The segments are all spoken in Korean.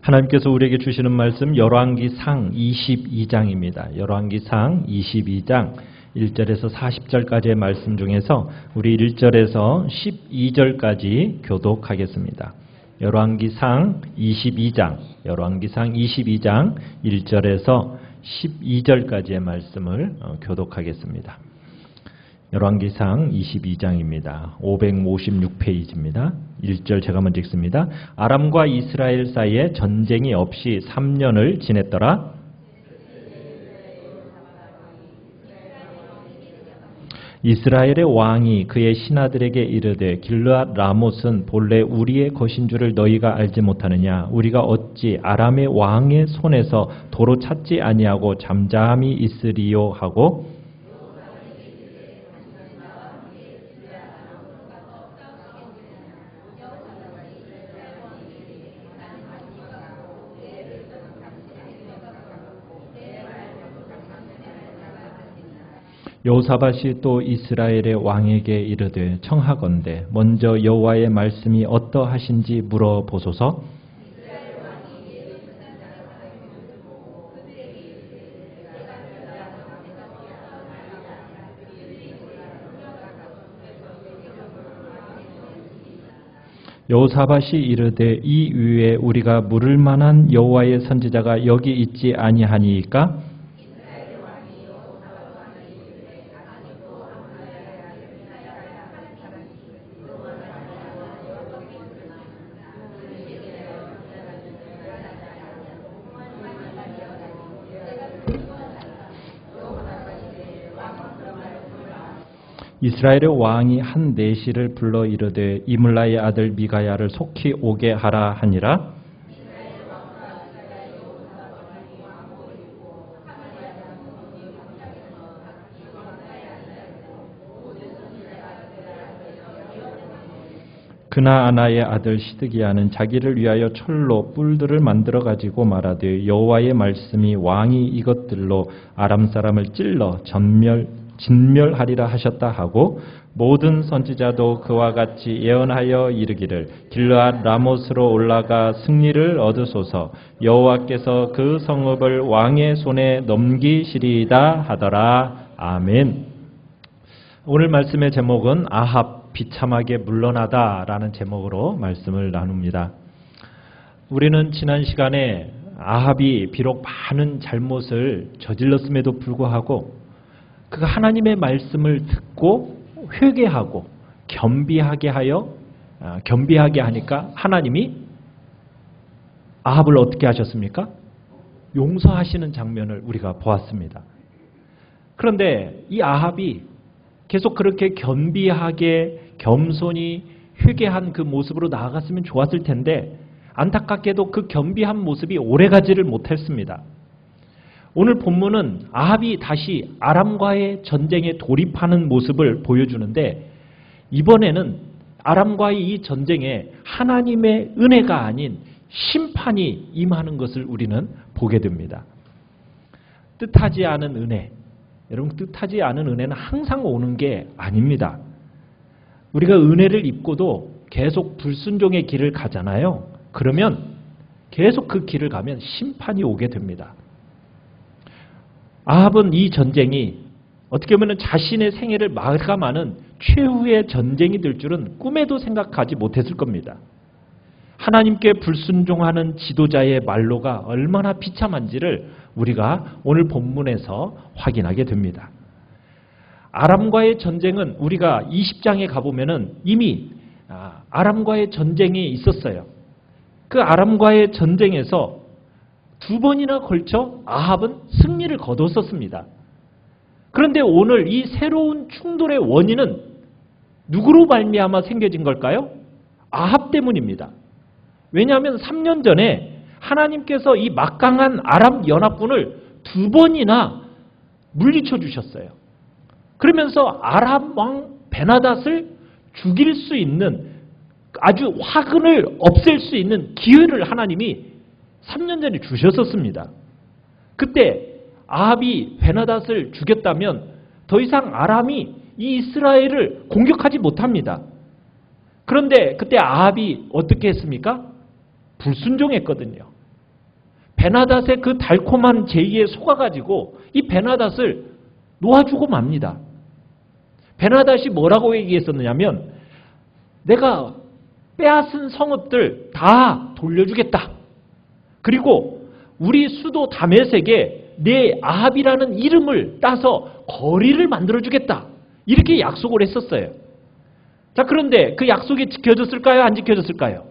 하나님께서 우리에게 주시는 말씀 열왕기상 22장입니다. 열왕기상 22장 1절에서 40절까지의 말씀 중에서 우리 1절에서 12절까지 교독하겠습니다. 열왕기상 22장 1절에서 12절까지의 말씀을 교독하겠습니다. 열왕기상 22장입니다. 556페이지입니다. 1절 제가 먼저 읽습니다. 아람과 이스라엘 사이에 전쟁이 없이 3년을 지냈더라. 이스라엘의 왕이 그의 신하들에게 이르되 길르앗 라못은 본래 우리의 것인 줄을 너희가 알지 못하느냐? 우리가 어찌 아람의 왕의 손에서 도로 찾지 아니하고 잠잠히 있으리요 하고 여호사밧이 또 이스라엘의 왕에게 이르되 청하건대 먼저 여호와의 말씀이 어떠하신지 물어보소서. 여호사밧이 이르되 이 위에 우리가 물을 만한 여호와의 선지자가 여기 있지 아니하니이까? 이스라엘의 왕이 한 내시를 불러 이르되 이물라의 아들 미가야를 속히 오게 하라 하니라. 그나아나의 아들 시드기야는 자기를 위하여 철로 뿔들을 만들어 가지고 말하되 여호와의 말씀이 왕이 이것들로 아람 사람을 찔러 진멸하리라 하셨다 하고 모든 선지자도 그와 같이 예언하여 이르기를 길르앗 라못으로 올라가 승리를 얻으소서. 여호와께서 그 성읍을 왕의 손에 넘기시리이다 하더라. 아멘. 오늘 말씀의 제목은 아합 비참하게 물러나다라는 제목으로 말씀을 나눕니다. 우리는 지난 시간에 아합이 비록 많은 잘못을 저질렀음에도 불구하고 그가 하나님의 말씀을 듣고 회개하고 겸비하게 하니까 하나님이 아합을 어떻게 하셨습니까? 용서하시는 장면을 우리가 보았습니다. 그런데 이 아합이 계속 그렇게 겸비하게 겸손히 회개한 그 모습으로 나아갔으면 좋았을 텐데 안타깝게도 그 겸비한 모습이 오래가지를 못했습니다. 오늘 본문은 아합이 다시 아람과의 전쟁에 돌입하는 모습을 보여주는데 이번에는 아람과의 이 전쟁에 하나님의 은혜가 아닌 심판이 임하는 것을 우리는 보게 됩니다. 뜻하지 않은 은혜, 여러분 뜻하지 않은 은혜는 항상 오는 게 아닙니다. 우리가 은혜를 입고도 계속 불순종의 길을 가잖아요. 그러면 계속 그 길을 가면 심판이 오게 됩니다. 아합은 이 전쟁이 어떻게 보면 자신의 생애를 마감하는 최후의 전쟁이 될 줄은 꿈에도 생각하지 못했을 겁니다. 하나님께 불순종하는 지도자의 말로가 얼마나 비참한지를 우리가 오늘 본문에서 확인하게 됩니다. 아람과의 전쟁은 우리가 20장에 가보면 이미 아람과의 전쟁이 있었어요. 그 아람과의 전쟁에서 두 번이나 걸쳐 아합은 승리를 거뒀었습니다. 그런데 오늘 이 새로운 충돌의 원인은 누구로 말미암아 생겨진 걸까요? 아합 때문입니다. 왜냐하면 3년 전에 하나님께서 이 막강한 아람 연합군을 두 번이나 물리쳐 주셨어요. 그러면서 아람 왕 베나닷을 죽일 수 있는 아주 화근을 없앨 수 있는 기회를 하나님이 3년 전에 주셨었습니다. 그때 아합이 베나닷을 죽였다면 더 이상 아람이 이 이스라엘을 공격하지 못합니다. 그런데 그때 아합이 어떻게 했습니까? 불순종했거든요. 베나닷의 그 달콤한 제의에 속아가지고 이 베나닷을 놓아주고 맙니다. 베나닷이 뭐라고 얘기했었느냐면 내가 빼앗은 성읍들 다 돌려주겠다. 그리고 우리 수도 다메섹에 내 아합이라는 이름을 따서 거리를 만들어주겠다. 이렇게 약속을 했었어요. 자, 그런데 그 약속이 지켜졌을까요? 안 지켜졌을까요?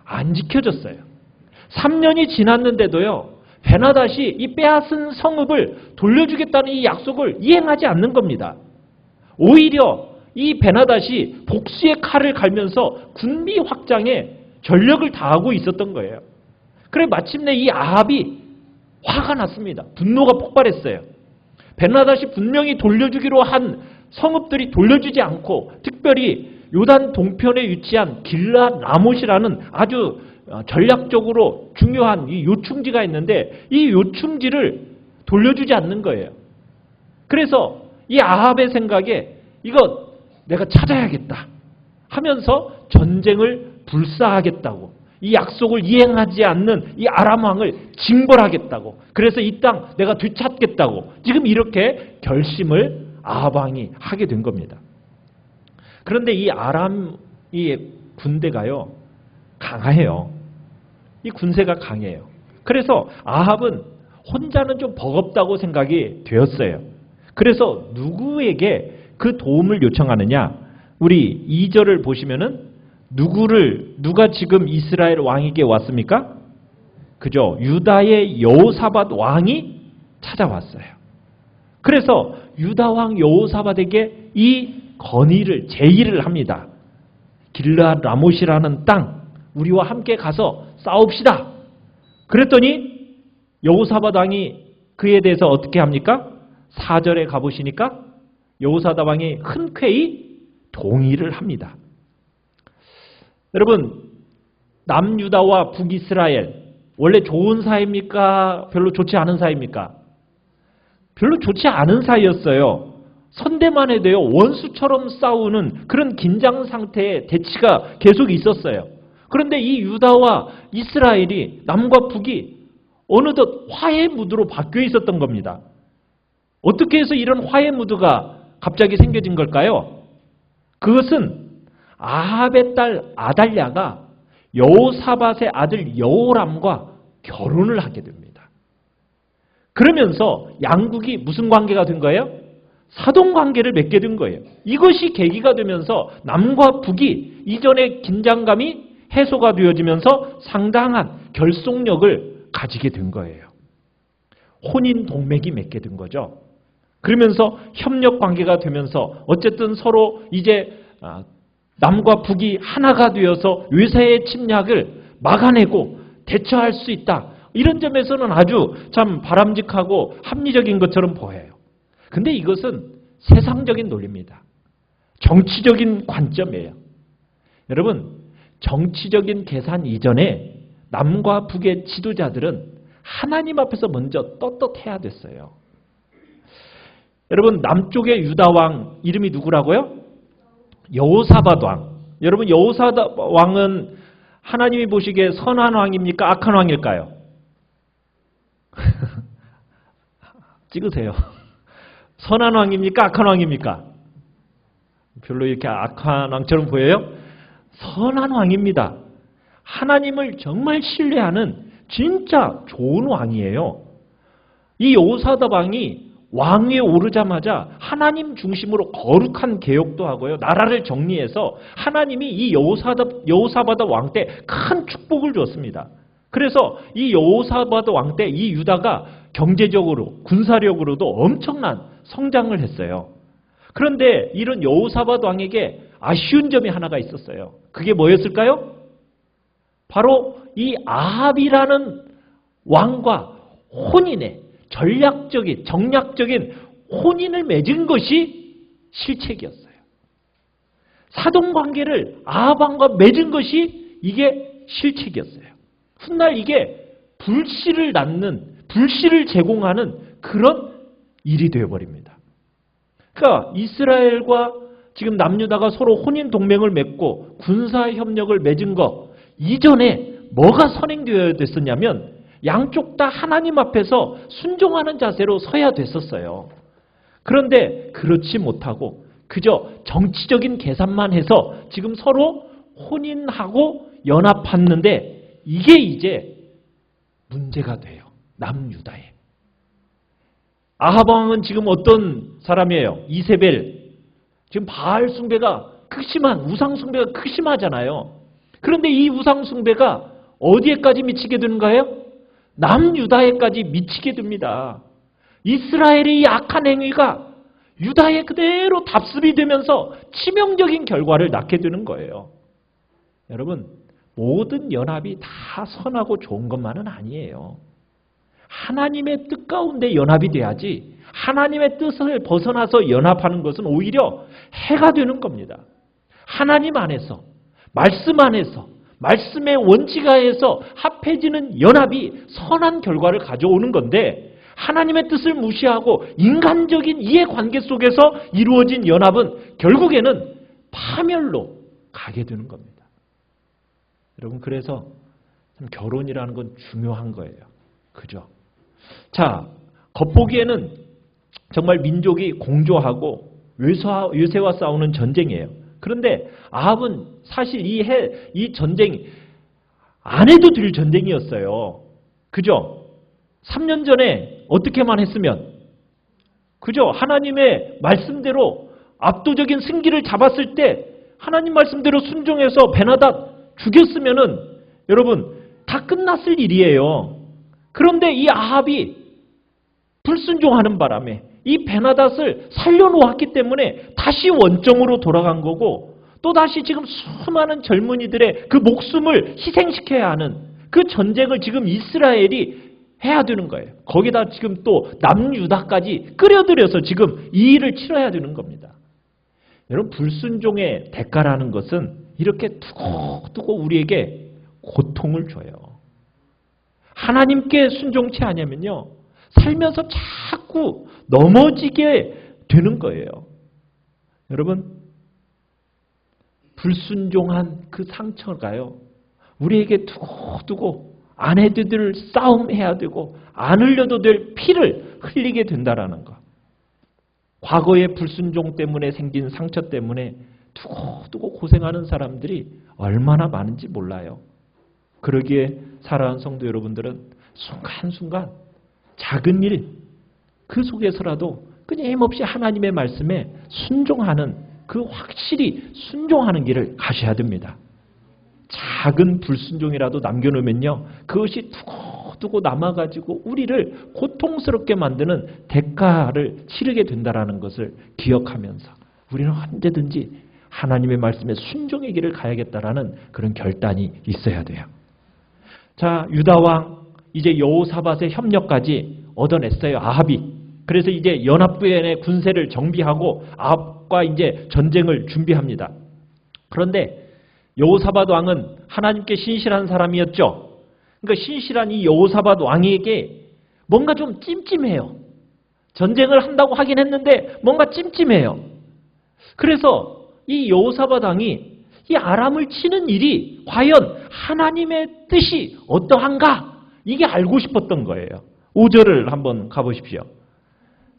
안 지켜졌어요. 3년이 지났는데도요, 베나닷이 이 빼앗은 성읍을 돌려주겠다는 이 약속을 이행하지 않는 겁니다. 오히려 이 베나닷이 복수의 칼을 갈면서 군비 확장에 전력을 다하고 있었던 거예요. 그래 마침내 이 아합이 화가 났습니다. 분노가 폭발했어요. 베나닷이 분명히 돌려주기로 한 성읍들이 돌려주지 않고 특별히 요단 동편에 위치한 길랏 라못이라는 아주 전략적으로 중요한 이 요충지가 있는데 이 요충지를 돌려주지 않는 거예요. 그래서 이 아합의 생각에 이거 내가 찾아야겠다 하면서 전쟁을 불사하겠다고, 이 약속을 이행하지 않는 이 아람 왕을 징벌하겠다고, 그래서 이 땅 내가 되찾겠다고 지금 이렇게 결심을 아합 왕이 하게 된 겁니다. 그런데 이 아람 이 군대가요 강해요. 이 군세가 강해요. 그래서 아합은 혼자는 좀 버겁다고 생각이 되었어요. 그래서 누구에게 그 도움을 요청하느냐? 우리 2절을 보시면은 누가 지금 이스라엘 왕에게 왔습니까? 그죠? 유다의 여호사밧 왕이 찾아왔어요. 그래서 유다 왕 여호사밧에게 이 제의를 합니다. 길랏 라못이라는 땅 우리와 함께 가서 싸웁시다. 그랬더니 여호사밧 왕이 그에 대해서 어떻게 합니까? 4절에 가보시니까 여호사밧 왕이 흔쾌히 동의를 합니다. 여러분, 남유다와 북이스라엘 원래 좋은 사이입니까? 별로 좋지 않은 사이입니까? 별로 좋지 않은 사이였어요. 선대만 해도요 원수처럼 싸우는 그런 긴장 상태의 대치가 계속 있었어요. 그런데 이 유다와 이스라엘이 남과 북이 어느덧 화해 무드로 바뀌어 있었던 겁니다. 어떻게 해서 이런 화해 무드가 갑자기 생겨진 걸까요? 그것은 아합의 딸 아달랴가 여호사밧의 아들 여호람과 결혼을 하게 됩니다. 그러면서 양국이 무슨 관계가 된 거예요? 사돈관계를 맺게 된 거예요. 이것이 계기가 되면서 남과 북이 이전의 긴장감이 해소가 되어지면서 상당한 결속력을 가지게 된 거예요. 혼인 동맥이 맺게 된 거죠. 그러면서 협력 관계가 되면서 어쨌든 서로 이제 남과 북이 하나가 되어서 외세의 침략을 막아내고 대처할 수 있다. 이런 점에서는 아주 참 바람직하고 합리적인 것처럼 보여요. 근데 이것은 세상적인 논리입니다. 정치적인 관점이에요. 여러분, 정치적인 계산 이전에 남과 북의 지도자들은 하나님 앞에서 먼저 떳떳해야 됐어요. 여러분, 남쪽의 유다 왕 이름이 누구라고요? 여호사밧 왕. 여러분, 여호사밧 왕은 하나님이 보시기에 선한 왕입니까? 악한 왕일까요? 찍으세요. 선한 왕입니까? 악한 왕입니까? 별로 이렇게 악한 왕처럼 보여요? 선한 왕입니다. 하나님을 정말 신뢰하는 진짜 좋은 왕이에요. 이 여호사밧 왕이 왕위에 오르자마자 하나님 중심으로 거룩한 개혁도 하고요. 나라를 정리해서 하나님이 이 여호사밧 왕 때 큰 축복을 주었습니다. 그래서 이 여호사밧 왕 때 이 유다가 경제적으로 군사력으로도 엄청난 성장을 했어요. 그런데 이런 여호사밧 왕에게 아쉬운 점이 하나가 있었어요. 그게 뭐였을까요? 바로 이 아합이라는 왕과 혼인의 전략적인, 정략적인 혼인을 맺은 것이 실책이었어요. 사돈관계를 아합 왕과 맺은 것이 이게 실책이었어요. 훗날 이게 불씨를 낳는, 불씨를 제공하는 그런 일이 되어버립니다. 그러니까 이스라엘과 지금 남유다가 서로 혼인 동맹을 맺고 군사협력을 맺은 것 이전에 뭐가 선행되어야 됐었냐면 양쪽 다 하나님 앞에서 순종하는 자세로 서야 됐었어요. 그런데 그렇지 못하고 그저 정치적인 계산만 해서 지금 서로 혼인하고 연합했는데 이게 이제 문제가 돼요. 남유다에. 아합 왕은 지금 어떤 사람이에요? 이세벨. 지금 바알 숭배가 극심한, 우상 숭배가 극심하잖아요. 그런데 이 우상 숭배가 어디에까지 미치게 되는가요? 남유다에까지 미치게 됩니다. 이스라엘의 이 악한 행위가 유다에 그대로 답습이 되면서 치명적인 결과를 낳게 되는 거예요. 여러분, 모든 연합이 다 선하고 좋은 것만은 아니에요. 하나님의 뜻 가운데 연합이 돼야지 하나님의 뜻을 벗어나서 연합하는 것은 오히려 해가 되는 겁니다. 하나님 안에서, 말씀 안에서, 말씀의 원칙 하에서 합해지는 연합이 선한 결과를 가져오는 건데 하나님의 뜻을 무시하고 인간적인 이해관계 속에서 이루어진 연합은 결국에는 파멸로 가게 되는 겁니다. 여러분, 그래서 참 결혼이라는 건 중요한 거예요. 그죠? 자, 겉보기에는 정말 민족이 공조하고 외세와 싸우는 전쟁이에요. 그런데 아합은 사실 이 전쟁이 안 해도 될 전쟁이었어요. 그죠? 3년 전에 어떻게만 했으면, 그죠? 하나님의 말씀대로 압도적인 승기를 잡았을 때 하나님 말씀대로 순종해서 베나닷 죽였으면은 여러분 다 끝났을 일이에요. 그런데 이 아합이 불순종하는 바람에 이 베나닷을 살려놓았기 때문에 다시 원점으로 돌아간 거고 또다시 지금 수많은 젊은이들의 그 목숨을 희생시켜야 하는 그 전쟁을 지금 이스라엘이 해야 되는 거예요. 거기다 지금 또 남유다까지 끌어들여서 지금 이 일을 치러야 되는 겁니다. 여러분, 불순종의 대가라는 것은 이렇게 두고두고 우리에게 고통을 줘요. 하나님께 순종치 않으면요 살면서 자꾸 넘어지게 되는 거예요. 여러분, 불순종한 그 상처가요 우리에게 두고두고 안 해도 될 싸움해야 되고 안 흘려도 될 피를 흘리게 된다라는 거. 과거의 불순종 때문에 생긴 상처 때문에 두고두고 고생하는 사람들이 얼마나 많은지 몰라요. 그러기에 사랑하는 성도 여러분들은 순간순간 작은 일, 그 속에서라도 끊임없이 하나님의 말씀에 순종하는, 그 확실히 순종하는 길을 가셔야 됩니다. 작은 불순종이라도 남겨놓으면요 그것이 두고두고 남아가지고 우리를 고통스럽게 만드는 대가를 치르게 된다는 것을 기억하면서 우리는 언제든지 하나님의 말씀에 순종의 길을 가야겠다라는 그런 결단이 있어야 돼요. 자, 유다왕 이제 여호사밧의 협력까지 얻어냈어요. 아합이. 그래서 이제 연합부의 군세를 정비하고 아합과 이제 전쟁을 준비합니다. 그런데 여호사밧 왕은 하나님께 신실한 사람이었죠. 그러니까 신실한 이 여호사밧 왕에게 뭔가 좀 찜찜해요. 전쟁을 한다고 하긴 했는데 뭔가 찜찜해요. 그래서 이 여호사밧 왕이 이 아람을 치는 일이 과연 하나님의 뜻이 어떠한가? 이게 알고 싶었던 거예요. 5절을 한번 가보십시오.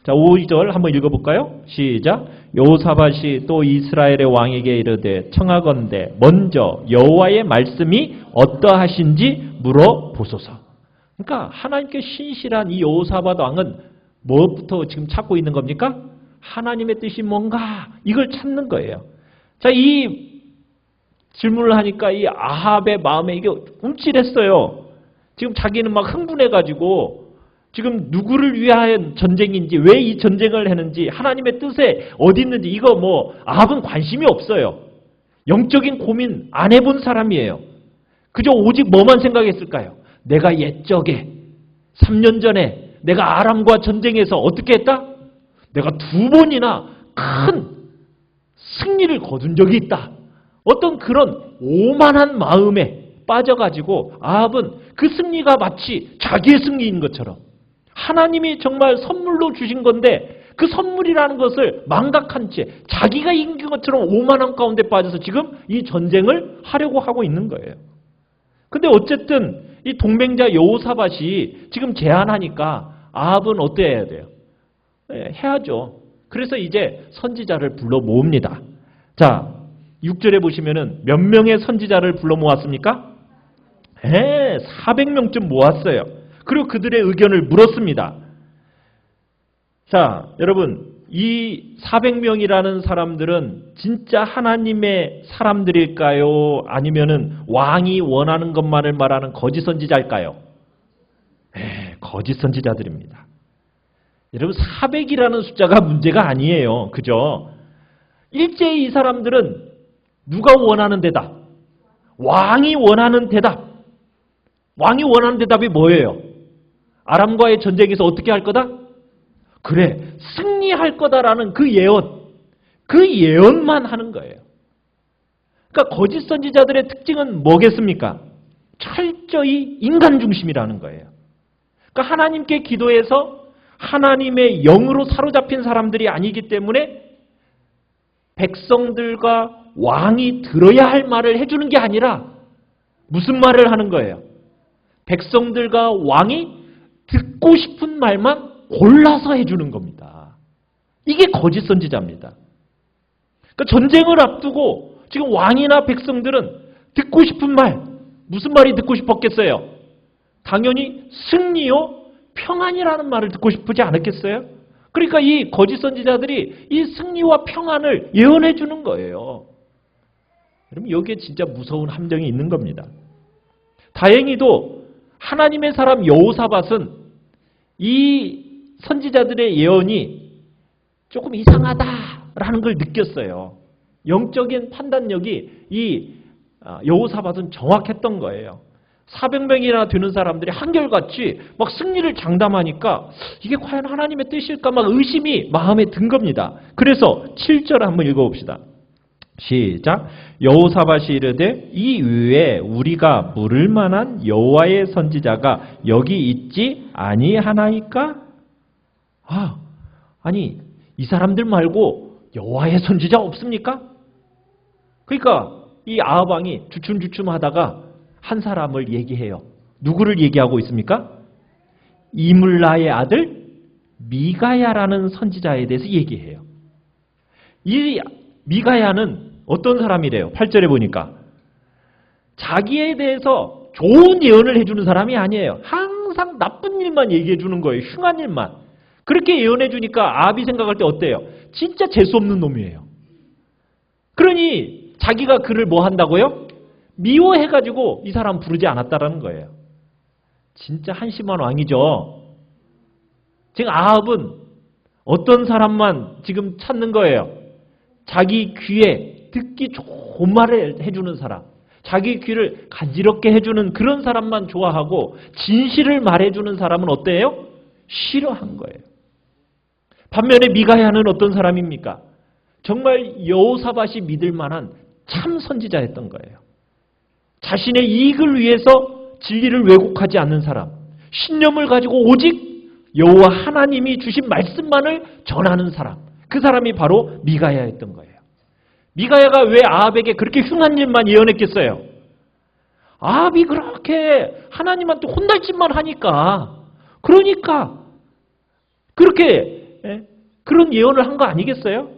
자, 5절 한번 읽어볼까요? 시작. 여호사밧이 또 이스라엘의 왕에게 이르되 청하건대 먼저 여호와의 말씀이 어떠하신지 물어보소서. 그러니까 하나님께 신실한 이 여호사밧 왕은 뭐부터 지금 찾고 있는 겁니까? 하나님의 뜻이 뭔가 이걸 찾는 거예요. 자, 이 질문을 하니까 이 아합의 마음에 이게 움찔했어요. 지금 자기는 막 흥분해가지고 지금 누구를 위한 전쟁인지 왜 이 전쟁을 했는지 하나님의 뜻에 어디 있는지 이거 뭐 아합은 관심이 없어요. 영적인 고민 안 해본 사람이에요. 그저 오직 뭐만 생각했을까요? 내가 옛적에 3년 전에 내가 아람과 전쟁에서 어떻게 했다? 내가 2번이나 큰 승리를 거둔 적이 있다. 어떤 그런 오만한 마음에 빠져가지고 아합은 그 승리가 마치 자기의 승리인 것처럼 하나님이 정말 선물로 주신 건데 그 선물이라는 것을 망각한 채 자기가 이긴 것처럼 오만한 가운데 빠져서 지금 이 전쟁을 하려고 하고 있는 거예요. 근데 어쨌든 이 동맹자 여호사밧이 지금 제안하니까 아합은 어때야 돼요? 해야죠. 그래서 이제 선지자를 불러 모읍니다. 자, 6절에 보시면은 몇 명의 선지자를 불러 모았습니까? 400명쯤 모았어요. 그리고 그들의 의견을 물었습니다. 자, 여러분, 이 400명이라는 사람들은 진짜 하나님의 사람들일까요? 아니면은 왕이 원하는 것만을 말하는 거짓 선지자일까요? 거짓 선지자들입니다. 여러분, 400이라는 숫자가 문제가 아니에요. 그죠? 일제히 이 사람들은 누가 원하는 대답? 왕이 원하는 대답. 왕이 원하는 대답이 뭐예요? 아람과의 전쟁에서 어떻게 할 거다? 그래, 승리할 거다라는 그 예언만 하는 거예요. 그러니까 거짓 선지자들의 특징은 뭐겠습니까? 철저히 인간 중심이라는 거예요. 그러니까 하나님께 기도해서 하나님의 영으로 사로잡힌 사람들이 아니기 때문에 백성들과 왕이 들어야 할 말을 해주는 게 아니라 무슨 말을 하는 거예요? 백성들과 왕이 듣고 싶은 말만 골라서 해주는 겁니다. 이게 거짓 선지자입니다. 그러니까 전쟁을 앞두고 지금 왕이나 백성들은 듣고 싶은 말, 무슨 말이 듣고 싶었겠어요? 당연히 승리요, 평안이라는 말을 듣고 싶지 않았겠어요? 그러니까 이 거짓 선지자들이 이 승리와 평안을 예언해 주는 거예요. 여러분, 여기에 진짜 무서운 함정이 있는 겁니다. 다행히도 하나님의 사람 여호사밧은 이 선지자들의 예언이 조금 이상하다라는 걸 느꼈어요. 영적인 판단력이 이 여호사밧은 정확했던 거예요. 400명이나 되는 사람들이 한결같이 막 승리를 장담하니까 이게 과연 하나님의 뜻일까 막 의심이 마음에 든 겁니다. 그래서 7절 한번 읽어봅시다. 시작. 여호사밧이 이르되 이 위에 우리가 물을 만한 여호와의 선지자가 여기 있지 아니하나이까? 아니 이 사람들 말고 여호와의 선지자 없습니까? 그러니까 이 아합 왕이 주춤주춤하다가 한 사람을 얘기해요. 누구를 얘기하고 있습니까? 이물라의 아들 미가야라는 선지자에 대해서 얘기해요. 이 미가야는 어떤 사람이래요? 8절에 보니까 자기에 대해서 좋은 예언을 해주는 사람이 아니에요. 항상 나쁜 일만 얘기해 주는 거예요. 흉한 일만. 그렇게 예언해 주니까 아합이 생각할 때 어때요? 진짜 재수없는 놈이에요. 그러니 자기가 그를 뭐 한다고요? 미워해가지고 이 사람 부르지 않았다라는 거예요. 진짜 한심한 왕이죠. 지금 아합은 어떤 사람만 지금 찾는 거예요? 자기 귀에 듣기 좋은 말을 해주는 사람, 자기 귀를 간지럽게 해주는 그런 사람만 좋아하고 진실을 말해주는 사람은 어때요? 싫어한 거예요. 반면에 미가야는 어떤 사람입니까? 정말 여호사밧이 믿을 만한 참 선지자였던 거예요. 자신의 이익을 위해서 진리를 왜곡하지 않는 사람, 신념을 가지고 오직 여호와 하나님이 주신 말씀만을 전하는 사람, 그 사람이 바로 미가야였던 거예요. 미가야가 왜 아합에게 그렇게 흉한 일만 예언했겠어요? 아합이 그렇게 하나님한테 혼날 짓만 하니까, 그러니까 그렇게 그런 예언을 한 거 아니겠어요?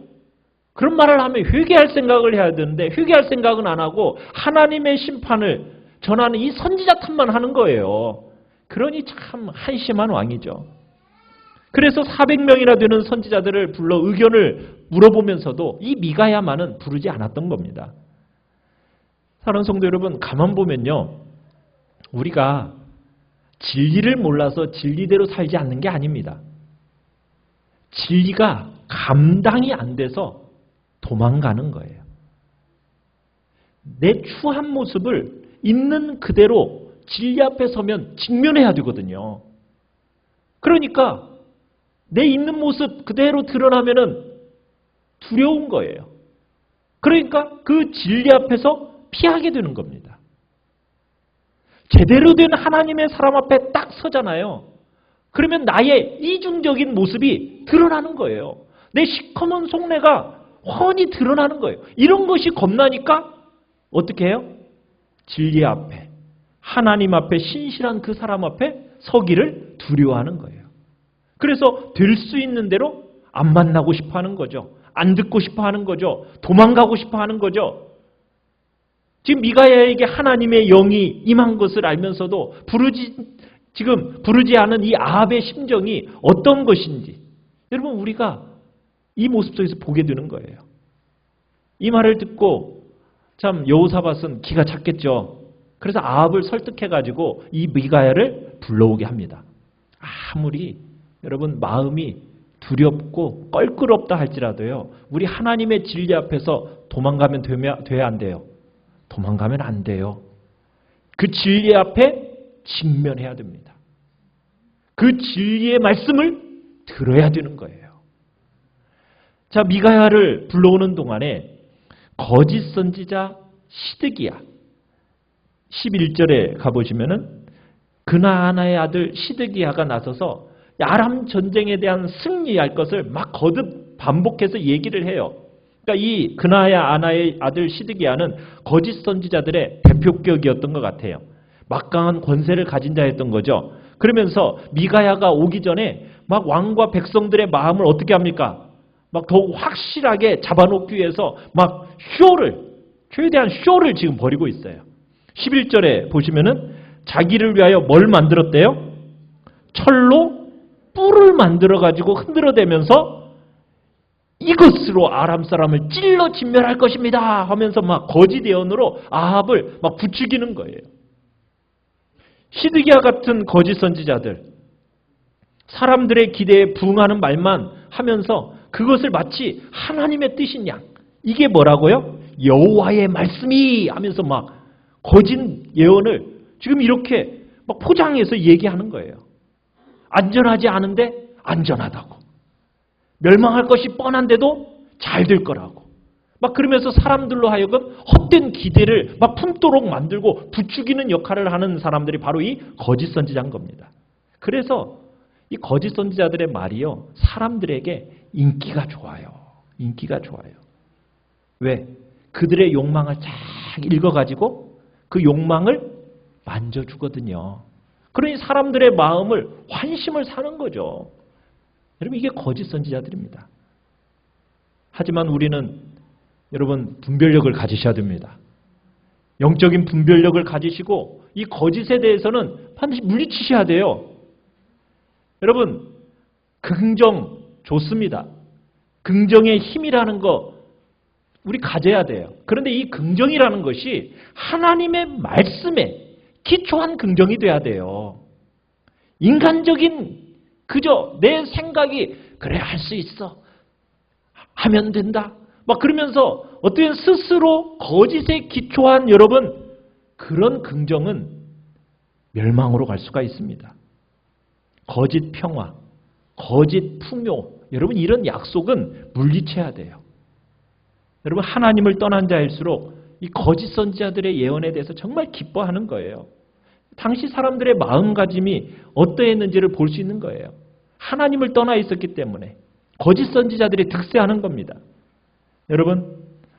그런 말을 하면 회개할 생각을 해야 되는데 회개할 생각은 안 하고 하나님의 심판을 전하는 이 선지자 탓만 하는 거예요. 그러니 참 한심한 왕이죠. 그래서 400명이나 되는 선지자들을 불러 의견을 물어보면서도 이 미가야만은 부르지 않았던 겁니다. 사랑하는 성도 여러분, 가만 보면요, 우리가 진리를 몰라서 진리대로 살지 않는 게 아닙니다. 진리가 감당이 안 돼서 도망가는 거예요. 내 추한 모습을 있는 그대로 진리 앞에 서면 직면해야 되거든요. 그러니까 내 있는 모습 그대로 드러나면은 두려운 거예요. 그러니까 그 진리 앞에서 피하게 되는 겁니다. 제대로 된 하나님의 사람 앞에 딱 서잖아요. 그러면 나의 이중적인 모습이 드러나는 거예요. 내 시커먼 속내가 훤히 드러나는 거예요. 이런 것이 겁나니까 어떻게 해요? 진리 앞에, 하나님 앞에 신실한 그 사람 앞에 서기를 두려워하는 거예요. 그래서 될 수 있는 대로 안 만나고 싶어 하는 거죠. 안 듣고 싶어 하는 거죠. 도망가고 싶어 하는 거죠. 지금 미가야에게 하나님의 영이 임한 것을 알면서도 지금 부르지 않은 이 아합의 심정이 어떤 것인지 여러분 우리가 이 모습 속에서 보게 되는 거예요. 이 말을 듣고 참 여호사밧은 기가 찼겠죠. 그래서 아합을 설득해가지고 이 미가야를 불러오게 합니다. 아무리 여러분 마음이 두렵고 껄끄럽다 할지라도요. 우리 하나님의 진리 앞에서 도망가면 돼야 안 돼요. 도망가면 안 돼요. 그 진리 앞에 직면해야 됩니다. 그 진리의 말씀을 들어야 되는 거예요. 자, 미가야를 불러오는 동안에 거짓 선지자 시드기야 11절에 가보시면은 그나아나의 아들 시드기야가 나서서 아람 전쟁에 대한 승리할 것을 막 거듭 반복해서 얘기를 해요. 그러니까 이 그나아나의 아들 시드기야는 거짓 선지자들의 대표격이었던 것 같아요. 막강한 권세를 가진 자였던 거죠. 그러면서 미가야가 오기 전에 막 왕과 백성들의 마음을 어떻게 합니까? 막 더욱 확실하게 잡아놓기 위해서 막 최대한 쇼를 지금 벌이고 있어요. 11절에 보시면은 자기를 위하여 뭘 만들었대요? 철로 뿔을 만들어가지고 흔들어대면서 이것으로 아람 사람을 찔러 진멸할 것입니다 하면서 막 거짓 예언으로 아합을 막 부추기는 거예요. 시드기야 같은 거짓 선지자들, 사람들의 기대에 부응하는 말만 하면서 그것을 마치 하나님의 뜻인 양, 이게 뭐라고요? 여호와의 말씀이 하면서 막 거짓 예언을 지금 이렇게 막 포장해서 얘기하는 거예요. 안전하지 않은데 안전하다고. 멸망할 것이 뻔한데도 잘 될 거라고. 막 그러면서 사람들로 하여금 헛된 기대를 막 품도록 만들고 부추기는 역할을 하는 사람들이 바로 이 거짓 선지자인 겁니다. 그래서 이 거짓 선지자들의 말이요, 사람들에게 인기가 좋아요. 인기가 좋아요. 왜? 그들의 욕망을 쫙 읽어가지고 그 욕망을 만져주거든요. 그러니 사람들의 마음을 환심을 사는 거죠. 여러분, 이게 거짓 선지자들입니다. 하지만 우리는 여러분 분별력을 가지셔야 됩니다. 영적인 분별력을 가지시고 이 거짓에 대해서는 반드시 물리치셔야 돼요. 여러분, 긍정 좋습니다. 긍정의 힘이라는 거 우리 가져야 돼요. 그런데 이 긍정이라는 것이 하나님의 말씀에 기초한 긍정이 돼야 돼요. 인간적인 그저 내 생각이 그래 할 수 있어 하면 된다 막 그러면서 어떤 스스로 거짓에 기초한 여러분 그런 긍정은 멸망으로 갈 수가 있습니다. 거짓 평화, 거짓 풍요, 여러분 이런 약속은 물리쳐야 돼요. 여러분 하나님을 떠난 자일수록 이 거짓 선지자들의 예언에 대해서 정말 기뻐하는 거예요. 당시 사람들의 마음가짐이 어떠했는지를 볼 수 있는 거예요. 하나님을 떠나 있었기 때문에 거짓 선지자들이 득세하는 겁니다. 여러분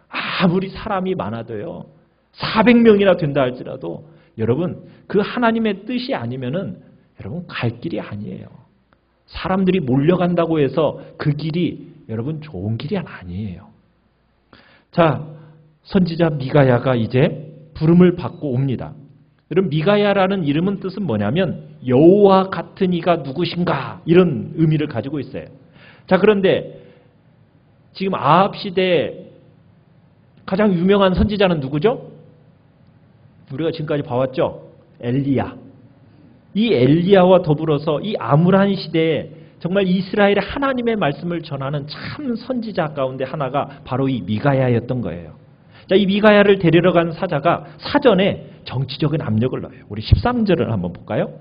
아무리 사람이 많아도요 400명이나 된다 할지라도 여러분 그 하나님의 뜻이 아니면은 여러분 갈 길이 아니에요. 사람들이 몰려간다고 해서 그 길이 여러분 좋은 길이 아니에요. 자, 선지자 미가야가 이제 부름을 받고 옵니다. 여러분 미가야라는 이름은 뜻은 뭐냐면 여호와 같은 이가 누구신가 이런 의미를 가지고 있어요. 자, 그런데 지금 아합 시대에 가장 유명한 선지자는 누구죠? 우리가 지금까지 봐왔죠? 엘리야. 이 엘리야와 더불어서 이 암울한 시대에 정말 이스라엘의 하나님의 말씀을 전하는 참 선지자 가운데 하나가 바로 이 미가야였던 거예요. 자, 이 미가야를 데리러 간 사자가 사전에 정치적인 압력을 넣어요. 우리 13절을 한번 볼까요?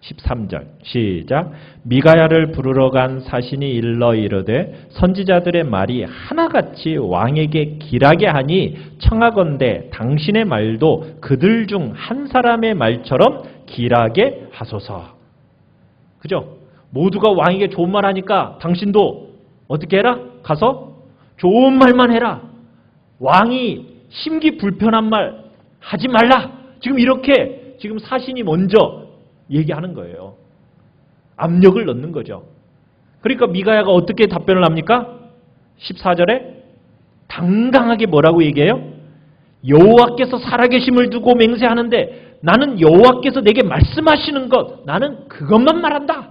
13절 시작. 미가야를 부르러 간 사신이 일러 이르되 선지자들의 말이 하나같이 왕에게 길하게 하니 청하건대 당신의 말도 그들 중 한 사람의 말처럼 길하게 하소서. 그죠? 모두가 왕에게 좋은 말 하니까 당신도 어떻게 해라? 가서 좋은 말만 해라. 왕이 심기 불편한 말 하지 말라. 지금 이렇게 지금 사신이 먼저 얘기하는 거예요. 압력을 넣는 거죠. 그러니까 미가야가 어떻게 답변을 합니까? 14절에 당당하게 뭐라고 얘기해요? 여호와께서 살아계심을 두고 맹세하는데 나는 여호와께서 내게 말씀하시는 것, 나는 그것만 말한다.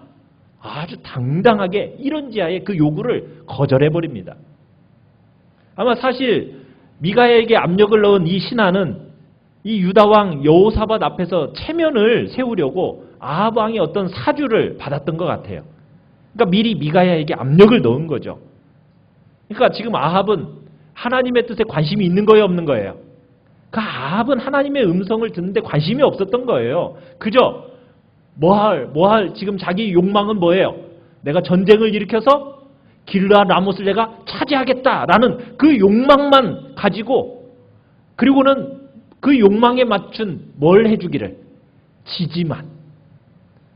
아주 당당하게 이런 지하에 그 요구를 거절해버립니다. 아마 사실 미가야에게 압력을 넣은 이 신하는 이 유다왕 여호사밧 앞에서 체면을 세우려고 아합 왕의 어떤 사주를 받았던 것 같아요. 그러니까 미리 미가야에게 압력을 넣은 거죠. 그러니까 지금 아합은 하나님의 뜻에 관심이 있는 거예요, 없는 거예요? 그 아합은 하나님의 음성을 듣는데 관심이 없었던 거예요. 그저 뭐할 지금 자기 욕망은 뭐예요? 내가 전쟁을 일으켜서 길르앗 라못을 내가 차지하겠다라는 그 욕망만 가지고, 그리고는 그 욕망에 맞춘 뭘 해주기를? 지지만.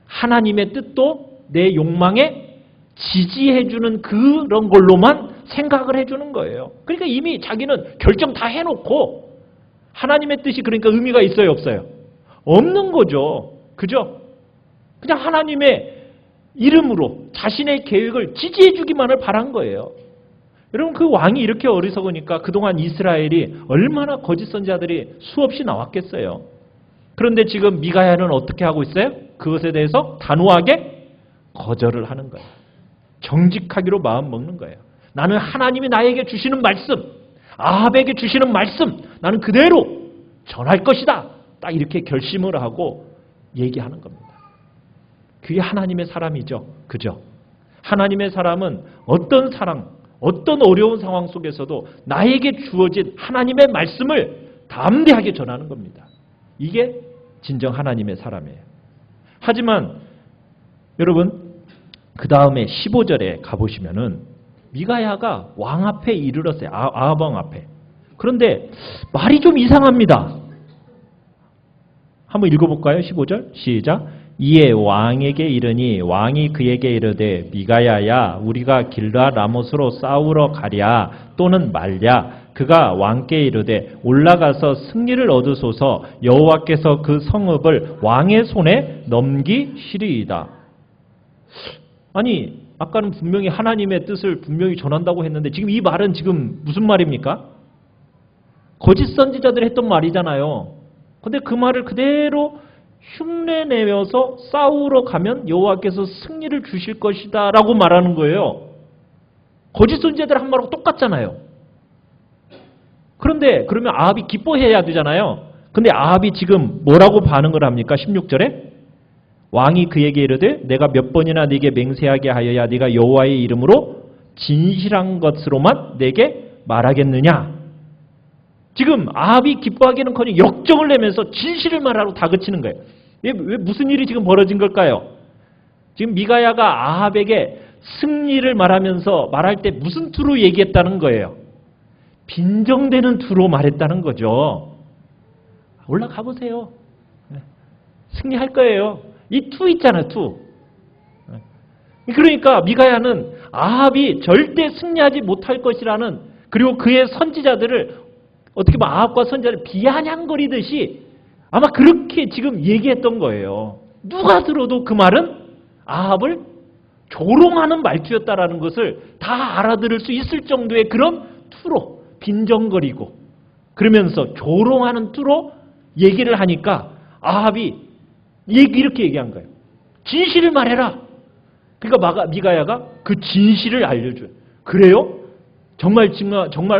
하나님의 뜻도 내 욕망에 지지해주는 그런 걸로만 생각을 해주는 거예요. 그러니까 이미 자기는 결정 다 해놓고 하나님의 뜻이 그러니까 의미가 있어요, 없어요? 없는 거죠. 그죠? 그냥 하나님의 이름으로 자신의 계획을 지지해주기만을 바란 거예요. 여러분, 그 왕이 이렇게 어리석으니까 그동안 이스라엘이 얼마나 거짓 선지자들이 수없이 나왔겠어요. 그런데 지금 미가야는 어떻게 하고 있어요? 그것에 대해서 단호하게 거절을 하는 거예요. 정직하기로 마음 먹는 거예요. 나는 하나님이 나에게 주시는 말씀, 아합에게 주시는 말씀, 나는 그대로 전할 것이다. 딱 이렇게 결심을 하고 얘기하는 겁니다. 그게 하나님의 사람이죠. 그죠? 하나님의 사람은 어떤 상황, 어떤 어려운 상황 속에서도 나에게 주어진 하나님의 말씀을 담대하게 전하는 겁니다. 이게 진정 하나님의 사람이에요. 하지만 여러분, 그 다음에 15절에 가보시면은 미가야가 왕 앞에 이르렀어요. 아합 왕 앞에. 그런데 말이 좀 이상합니다. 한번 읽어볼까요? 15절 시작. 이에 왕에게 이르니 왕이 그에게 이르되 미가야야, 우리가 길르앗 라못으로 싸우러 가랴 또는 말랴. 그가 왕께 이르되 올라가서 승리를 얻으소서. 여호와께서 그 성읍을 왕의 손에 넘기시리이다. 아니, 아까는 분명히 하나님의 뜻을 분명히 전한다고 했는데 지금 이 말은 지금 무슨 말입니까? 거짓 선지자들이 했던 말이잖아요. 근데 그 말을 그대로 흉내내면서 싸우러 가면 여호와께서 승리를 주실 것이다 라고 말하는 거예요. 거짓 선지자들 한 말하고 똑같잖아요. 그런데 그러면 아합이 기뻐해야 되잖아요. 근데 아합이 지금 뭐라고 반응을 합니까? 16절에 왕이 그에게 이르되 내가 몇 번이나 네게 맹세하게 하여야 네가 여호와의 이름으로 진실한 것으로만 내게 말하겠느냐. 지금 아합이 기뻐하기는커녕 역정을 내면서 진실을 말하러 다그치는 거예요. 왜 무슨 일이 지금 벌어진 걸까요? 지금 미가야가 아합에게 승리를 말하면서 말할 때 무슨 투로 얘기했다는 거예요? 빈정되는 투로 말했다는 거죠. 올라가 보세요. 승리할 거예요. 이 투 있잖아요, 투. 그러니까 미가야는 아합이 절대 승리하지 못할 것이라는, 그리고 그의 선지자들을 어떻게 보면 아합과 선지자를 비아냥거리듯이 아마 그렇게 지금 얘기했던 거예요. 누가 들어도 그 말은 아합을 조롱하는 말투였다라는 것을 다 알아들을 수 있을 정도의 그런 투로 빈정거리고 그러면서 조롱하는 투로 얘기를 하니까 아합이 이렇게 얘기한 거예요. 진실을 말해라. 그러니까 미가야가 그 진실을 알려줘요. 그래요? 정말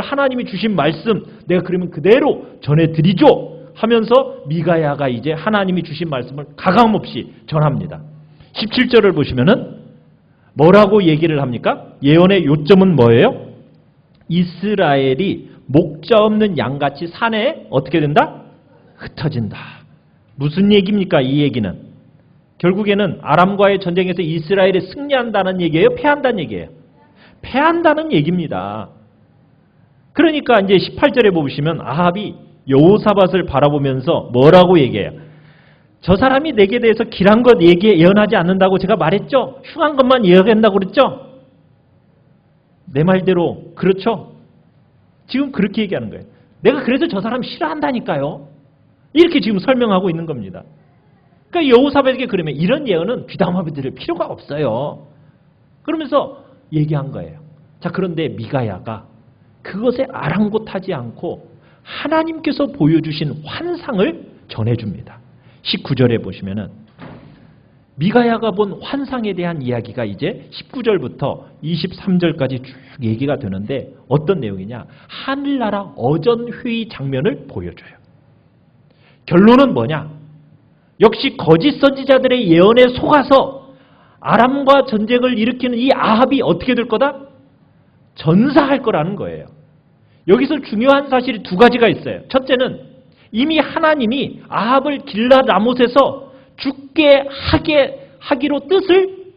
하나님이 주신 말씀 내가 그러면 그대로 전해드리죠 하면서 미가야가 이제 하나님이 주신 말씀을 가감없이 전합니다. 17절을 보시면은 뭐라고 얘기를 합니까? 예언의 요점은 뭐예요? 이스라엘이 목자 없는 양같이 산에 어떻게 된다? 흩어진다. 무슨 얘기입니까? 이 얘기는 결국에는 아람과의 전쟁에서 이스라엘이 승리한다는 얘기예요? 패한다는 얘기예요? 패한다는 얘기입니다. 그러니까 이제 18절에 보시면 아합이 여호사밧을 바라보면서 뭐라고 얘기해요? 저 사람이 내게 대해서 길한 것 예언하지 않는다고 제가 말했죠? 흉한 것만 예언한다고 그랬죠? 내 말대로 그렇죠? 지금 그렇게 얘기하는 거예요. 내가 그래서 저 사람 싫어한다니까요. 이렇게 지금 설명하고 있는 겁니다. 그러니까 여호사밧에게 그러면 이런 예언은 귀담아 들을 필요가 없어요. 그러면서 얘기한 거예요. 자, 그런데 미가야가 그것에 아랑곳하지 않고 하나님께서 보여주신 환상을 전해줍니다. 19절에 보시면은 미가야가 본 환상에 대한 이야기가 이제 19절부터 23절까지 쭉 얘기가 되는데 어떤 내용이냐? 하늘나라 어전회의 장면을 보여줘요. 결론은 뭐냐? 역시 거짓 선지자들의 예언에 속아서 아람과 전쟁을 일으키는 이 아합이 어떻게 될 거다? 전사할 거라는 거예요. 여기서 중요한 사실이 두 가지가 있어요. 첫째는 이미 하나님이 아합을 길랏 라못에서 죽게 하기로 뜻을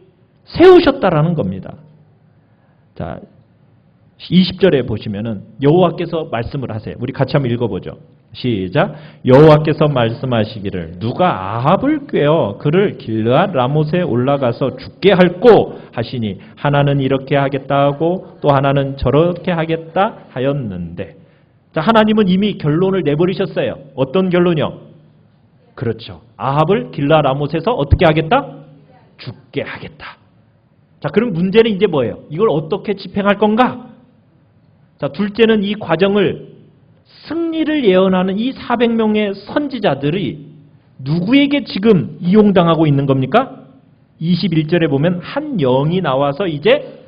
세우셨다라는 겁니다. 자, 20절에 보시면은 여호와께서 말씀을 하세요. 우리 같이 한번 읽어보죠. 시작. 여호와께서 말씀하시기를 누가 아합을 꾀어 그를 길르앗 라못에 올라가서 죽게 할꼬 하시니 하나는 이렇게 하겠다 하고 또 하나는 저렇게 하겠다 하였는데, 자, 하나님은 이미 결론을 내버리셨어요. 어떤 결론이요? 그렇죠. 아합을 길르앗 라못에서 어떻게 하겠다? 죽게 하겠다. 자, 그럼 문제는 이제 뭐예요? 이걸 어떻게 집행할 건가? 자, 둘째는 이 과정을 승리를 예언하는 이 400명의 선지자들이 누구에게 지금 이용당하고 있는 겁니까? 21절에 보면 한 영이 나와서 이제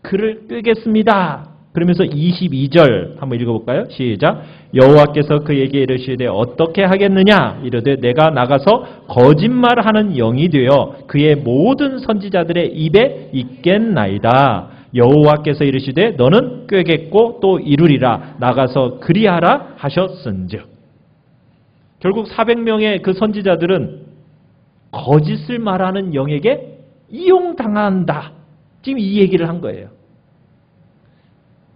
그를 꿰겠습니다. 그러면서 22절 한번 읽어볼까요? 시작. 여호와께서 그에게 이르시되 어떻게 하겠느냐? 이르되 내가 나가서 거짓말하는 영이 되어 그의 모든 선지자들의 입에 있겠나이다. 여호와께서 이르시되 너는 꿰겠고 또 이루리라. 나가서 그리하라 하셨은즉. 결국 400명의 그 선지자들은 거짓을 말하는 영에게 이용당한다. 지금 이 얘기를 한 거예요.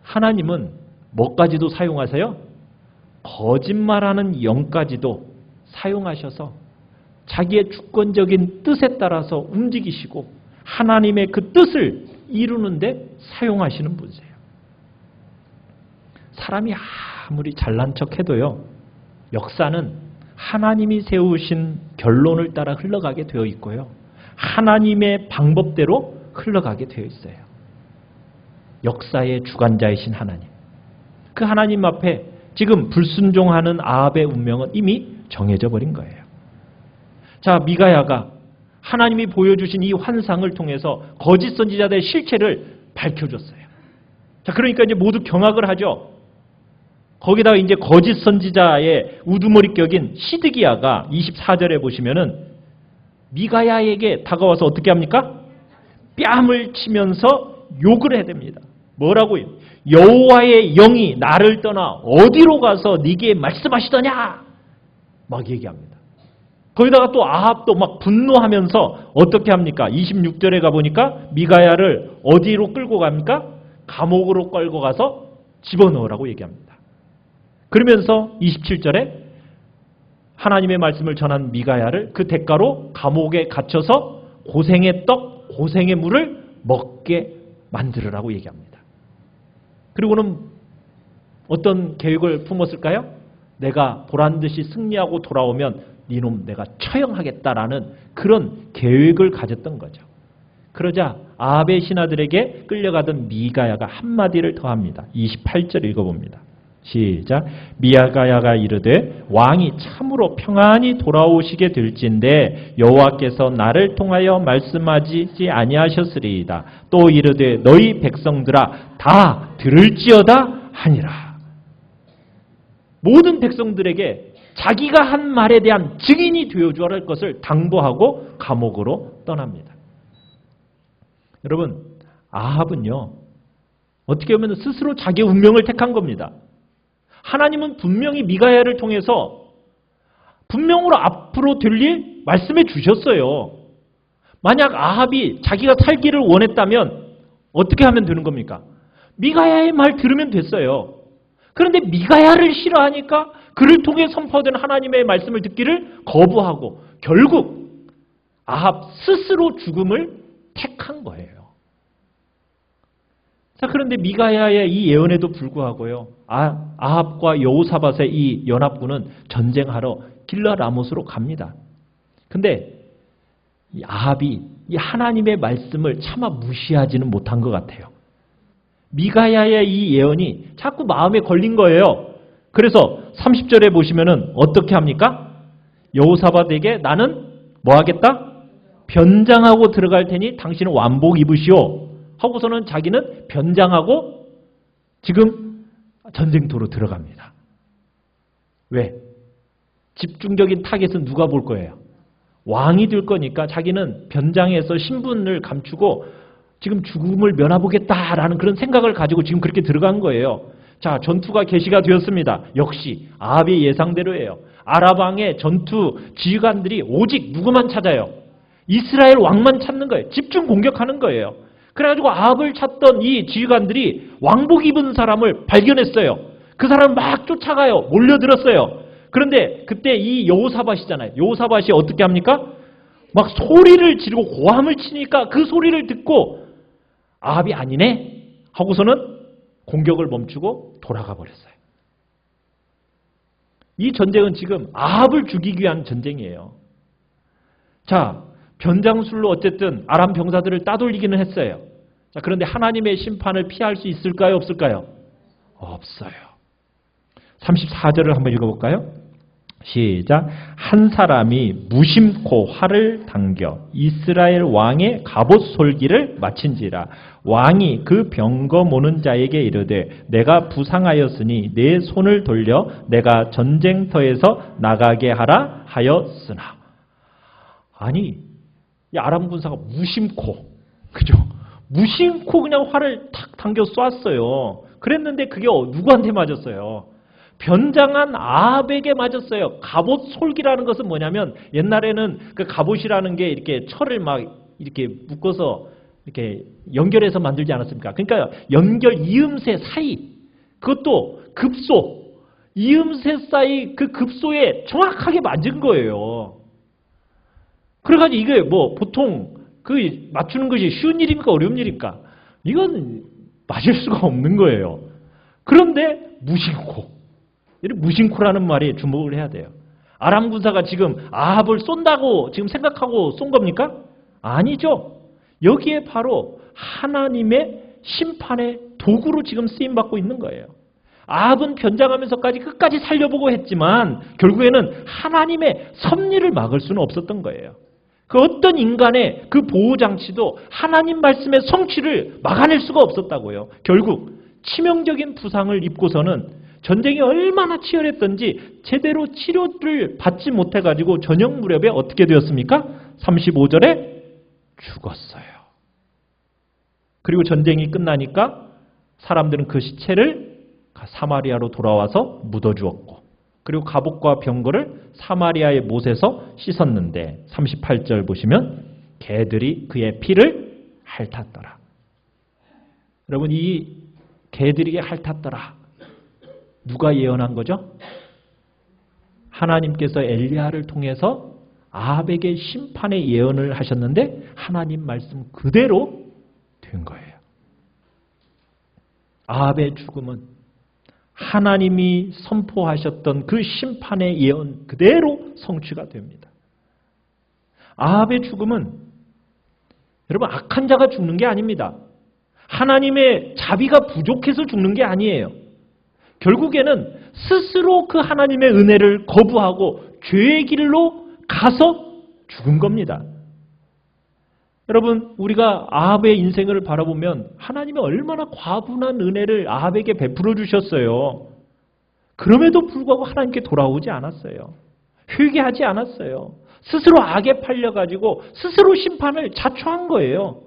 하나님은 뭐까지도 사용하세요? 거짓말하는 영까지도 사용하셔서 자기의 주권적인 뜻에 따라서 움직이시고 하나님의 그 뜻을 이루는데 사용하시는 분이세요. 사람이 아무리 잘난 척해도요, 역사는 하나님이 세우신 결론을 따라 흘러가게 되어 있고요, 하나님의 방법대로 흘러가게 되어 있어요. 역사의 주관자이신 하나님. 그 하나님 앞에 지금 불순종하는 아합의 운명은 이미 정해져 버린 거예요. 자, 미가야가 하나님이 보여주신 이 환상을 통해서 거짓 선지자들의 실체를 밝혀줬어요. 자, 그러니까 이제 모두 경악을 하죠. 거기다가 이제 거짓 선지자의 우두머리 격인 시드기야가 24절에 보시면은 미가야에게 다가와서 어떻게 합니까? 뺨을 치면서 욕을 해댑니다. 뭐라고요? 여호와의 영이 나를 떠나 어디로 가서 네게 말씀하시더냐? 막 얘기합니다. 거기다가 또 아합도 막 분노하면서 어떻게 합니까? 26절에 가보니까 미가야를 어디로 끌고 갑니까? 감옥으로 끌고 가서 집어넣으라고 얘기합니다. 그러면서 27절에 하나님의 말씀을 전한 미가야를 그 대가로 감옥에 갇혀서 고생의 떡, 고생의 물을 먹게 만들으라고 얘기합니다. 그리고는 어떤 계획을 품었을까요? 내가 보란듯이 승리하고 돌아오면 니놈 내가 처형하겠다라는 그런 계획을 가졌던 거죠. 그러자 아합의 신하들에게 끌려가던 미가야가 한마디를 더합니다. 28절 읽어봅니다. 시작. 미가야가 이르되 왕이 참으로 평안히 돌아오시게 될진데 여호와께서 나를 통하여 말씀하지 아니하셨으리이다. 또 이르되 너희 백성들아 다 들을지어다 하니라. 모든 백성들에게 자기가 한 말에 대한 증인이 되어줘야 할 것을 당부하고 감옥으로 떠납니다. 여러분, 아합은요, 어떻게 보면 스스로 자기의 운명을 택한 겁니다. 하나님은 분명히 미가야를 통해서 분명으로 앞으로 될 일 말씀해 주셨어요. 만약 아합이 자기가 살기를 원했다면 어떻게 하면 되는 겁니까? 미가야의 말 들으면 됐어요. 그런데 미가야를 싫어하니까 그를 통해 선포된 하나님의 말씀을 듣기를 거부하고 결국 아합 스스로 죽음을 택한 거예요. 자, 그런데 미가야의 이 예언에도 불구하고요, 아합과 여호사밧의 이 연합군은 전쟁하러 길랏 라못으로 갑니다. 근데 이 아합이 이 하나님의 말씀을 차마 무시하지는 못한 것 같아요. 미가야의 이 예언이 자꾸 마음에 걸린 거예요. 그래서 30절에 보시면은 어떻게 합니까? 여호사밧에게 나는 뭐 하겠다? 변장하고 들어갈 테니 당신은 완복 입으시오. 하고서는 자기는 변장하고 지금 전쟁터로 들어갑니다. 왜? 집중적인 타겟은 누가 볼 거예요? 왕이 될 거니까 자기는 변장해서 신분을 감추고 지금 죽음을 면하보겠다라는 그런 생각을 가지고 지금 그렇게 들어간 거예요. 자, 전투가 개시가 되었습니다. 역시 아합의 예상대로예요. 아랍 왕의 전투 지휘관들이 오직 누구만 찾아요? 이스라엘 왕만 찾는 거예요. 집중 공격하는 거예요. 그래가지고 아합을 찾던 이 지휘관들이 왕복 입은 사람을 발견했어요. 그 사람을 막 쫓아가요. 몰려들었어요. 그런데 그때 이 여호사밧이잖아요. 여호사밧이 어떻게 합니까? 막 소리를 지르고 고함을 치니까 그 소리를 듣고 아합이 아니네 하고서는 공격을 멈추고 돌아가 버렸어요. 이 전쟁은 지금 아합을 죽이기 위한 전쟁이에요. 자, 변장술로 어쨌든 아람 병사들을 따돌리기는 했어요. 자, 그런데 하나님의 심판을 피할 수 있을까요? 없을까요? 없어요. 34절을 한번 읽어볼까요? 시작. 한 사람이 무심코 활을 당겨 이스라엘 왕의 갑옷 솔기를 마친지라. 왕이 그 병거 모는 자에게 이르되 내가 부상하였으니 내 손을 돌려 내가 전쟁터에서 나가게 하라 하였으나. 아니, 이 아람 군사가 무심코, 그죠? 무심코 그냥 활을 탁 당겨 쐈어요. 그랬는데 그게 누구한테 맞았어요? 변장한 아합에게 맞았어요. 갑옷 솔기라는 것은 뭐냐면 옛날에는 그 갑옷이라는 게 이렇게 철을 막 이렇게 묶어서 이렇게 연결해서 만들지 않았습니까? 그러니까 연결 이음새 사이, 그것도 급소, 이음새 사이 그 급소에 정확하게 맞은 거예요. 그래가지고 이게 뭐 보통 그 맞추는 것이 쉬운 일입니까? 어려운 일입니까? 이건 맞을 수가 없는 거예요. 그런데 무심코라는 말에 주목을 해야 돼요. 아람 군사가 지금 아합을 쏜다고 지금 생각하고 쏜 겁니까? 아니죠. 여기에 바로 하나님의 심판의 도구로 지금 쓰임받고 있는 거예요. 아합은 변장하면서까지 끝까지 살려보고 했지만 결국에는 하나님의 섭리를 막을 수는 없었던 거예요. 그 어떤 인간의 그 보호장치도 하나님 말씀의 성취를 막아낼 수가 없었다고요. 결국 치명적인 부상을 입고서는 전쟁이 얼마나 치열했던지 제대로 치료를 받지 못해가지고 저녁 무렵에 어떻게 되었습니까? 35절에 죽었어요. 그리고 전쟁이 끝나니까 사람들은 그 시체를 사마리아로 돌아와서 묻어주었고, 그리고 갑옷과 병거를 사마리아의 못에서 씻었는데 38절 보시면 개들이 그의 피를 핥았더라. 여러분, 이 개들이 핥았더라, 누가 예언한 거죠? 하나님께서 엘리야를 통해서 아합에게 심판의 예언을 하셨는데 하나님 말씀 그대로 된 거예요. 아합의 죽음은 하나님이 선포하셨던 그 심판의 예언 그대로 성취가 됩니다. 아합의 죽음은 여러분 악한 자가 죽는 게 아닙니다. 하나님의 자비가 부족해서 죽는 게 아니에요. 결국에는 스스로 그 하나님의 은혜를 거부하고 죄의 길로 가서 죽은 겁니다. 여러분, 우리가 아합의 인생을 바라보면 하나님이 얼마나 과분한 은혜를 아합에게 베풀어 주셨어요. 그럼에도 불구하고 하나님께 돌아오지 않았어요. 회개하지 않았어요. 스스로 악에 팔려가지고 스스로 심판을 자초한 거예요.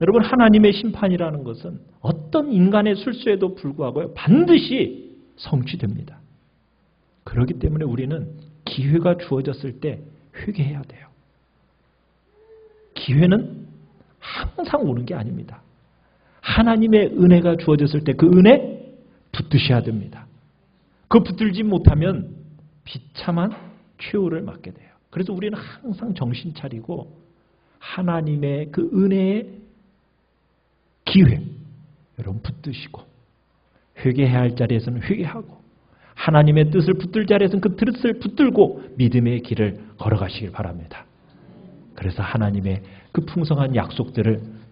여러분, 하나님의 심판이라는 것은 어떤 인간의 술수에도 불구하고 반드시 성취됩니다. 그렇기 때문에 우리는 기회가 주어졌을 때 회개해야 돼요. 기회는 항상 오는 게 아닙니다. 하나님의 은혜가 주어졌을 때 그 은혜 붙드셔야 됩니다. 그 붙들지 못하면 비참한 최후를 맞게 돼요. 그래서 우리는 항상 정신 차리고 하나님의 그 은혜의 기회, 여러분 붙드시고, 회개해야 할 자리에서는 회개하고, 하나님의 뜻을 붙들 자리에서는 그 뜻을 붙들고 믿음의 길을 걸어가시길 바랍니다. 그래서 하나님의 그 풍성한 약속들을